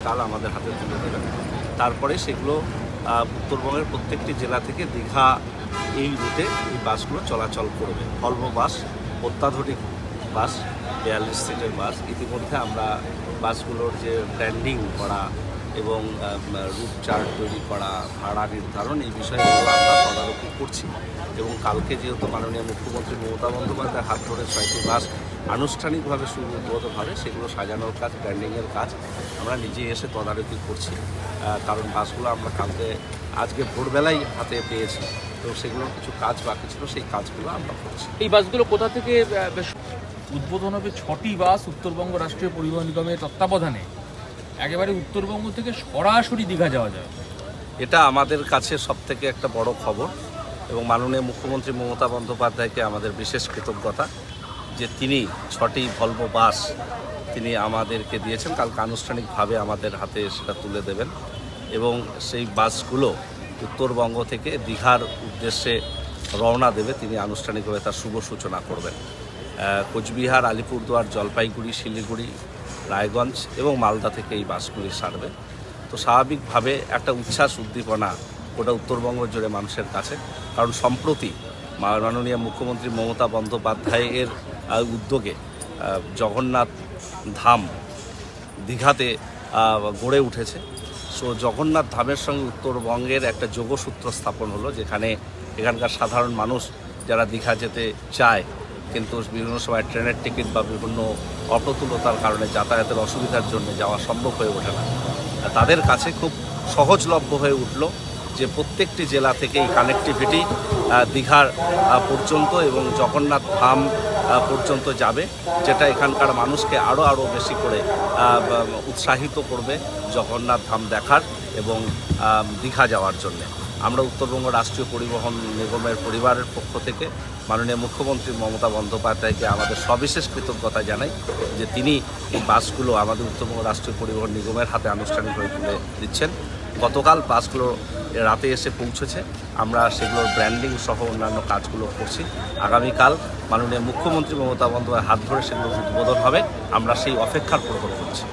আগামীকাল আমাদের হাতে তুলে দেবেন। তারপরে সেগুলো উত্তরবঙ্গের প্রত্যেকটি জেলা থেকে দীঘা এই রুটে এই বাসগুলো চলাচল করবে। ভলভো বাস, অত্যাধুনিক বাস, 42 সিটের বাস। ইতিমধ্যে আমরা বাসগুলোর যে ব্র্যান্ডিং করা এবং রুট চার্ট তৈরি করা, ভাড়া নির্ধারণ, এই বিষয়গুলো আমরা তদারকি করছি। এবং কালকে যেহেতু মাননীয় মুখ্যমন্ত্রী মমতা বন্দ্যোপাধ্যায়ের হাত ধরে 6টি বাস আনুষ্ঠানিকভাবে শুরু উদ্বোধন হবে, সেগুলো সাজানোর কাজ, ব্র্যান্ডিংয়ের কাজ আমরা নিজে এসে তদারকি করছি। কারণ বাসগুলো আমরা আজকে ভোরবেলায় হাতে পেয়েছি, তো সেগুলোর কিছু কাজ বাকি ছিল, সেই কাজগুলো আমরা করছি। এই বাসগুলো কোথা থেকে উদ্বোধন হবে? 6টি বাস উত্তরবঙ্গ রাষ্ট্রীয় পরিবহন নিগমের তত্ত্বাবধানে একেবারে উত্তরবঙ্গ থেকে সরাসরি দীঘা যাওয়া যাবে। এটা আমাদের কাছে সবথেকে একটা বড় খবর এবং মাননীয় মুখ্যমন্ত্রী মমতা বন্দ্যোপাধ্যায়কে আমাদের বিশেষ কৃতজ্ঞতা যে তিনি 6টি ভলভো বাস তিনি আমাদেরকে দিয়েছেন। কালকে আনুষ্ঠানিকভাবে আমাদের হাতে সেটা তুলে দেবেন এবং সেই বাসগুলো উত্তরবঙ্গ থেকে দীঘার উদ্দেশ্যে রওনা দেবে। তিনি আনুষ্ঠানিকভাবে তার শুভ সূচনা করবেন। কোচবিহার, আলিপুরদুয়ার, জলপাইগুড়ি, শিলিগুড়ি, রায়গঞ্জ এবং মালদা থেকে এই বাসগুলি ছাড়বে। তো স্বাভাবিকভাবে একটা উচ্ছ্বাস, উদ্দীপনা গোটা উত্তরবঙ্গ জুড়ে মানুষের কাছে, কারণ সম্প্রতি মাননীয় মুখ্যমন্ত্রী মমতা বন্দ্যোপাধ্যায়ের উদ্যোগে জগন্নাথ ধাম দীঘাতে গড়ে উঠেছে। সো জগন্নাথ ধামের সঙ্গে উত্তরবঙ্গের একটা যোগসূত্র স্থাপন হলো, যেখানে এখানকার সাধারণ মানুষ যারা দীঘা যেতে চায় কিন্তু বিভিন্ন সময় ট্রেনের টিকিট বা বিভিন্ন অপ্রতুলতার কারণে যাতায়াতের অসুবিধার জন্য যাওয়া সম্ভব হয়ে ওঠে না, তাদের কাছে খুব সহজলভ্য হয়ে উঠল যে প্রত্যেকটি জেলা থেকে এই কানেক্টিভিটি দীঘার পর্যন্ত এবং জগন্নাথ ধাম পর্যন্ত যাবে, যেটা এখানকার মানুষকে আরও বেশি করে উৎসাহিত করবে জগন্নাথ ধাম দেখার এবং দীঘা যাওয়ার জন্য। আমরা উত্তরবঙ্গ রাষ্ট্রীয় পরিবহন নিগমের পরিবারের পক্ষ থেকে মাননীয় মুখ্যমন্ত্রী মমতা বন্দ্যোপাধ্যায়কে আমাদের সবিশেষ কৃতজ্ঞতা জানাই যে তিনি এই বাসগুলো আমাদের উত্তরবঙ্গ রাষ্ট্রীয় পরিবহন নিগমের হাতে আনুষ্ঠানিকভাবে তুলে দিচ্ছেন। গতকাল বাসগুলো রাতে এসে পৌঁছেছে, আমরা সেগুলোর ব্র্যান্ডিং সহ অন্যান্য কাজগুলো করছি। আগামীকাল মাননীয় মুখ্যমন্ত্রী মমতা বন্দ্যোপাধ্যায়ের হাত ধরে সেগুলো উদ্বোধন হবে, আমরা সেই অপেক্ষার প্রহর করছি।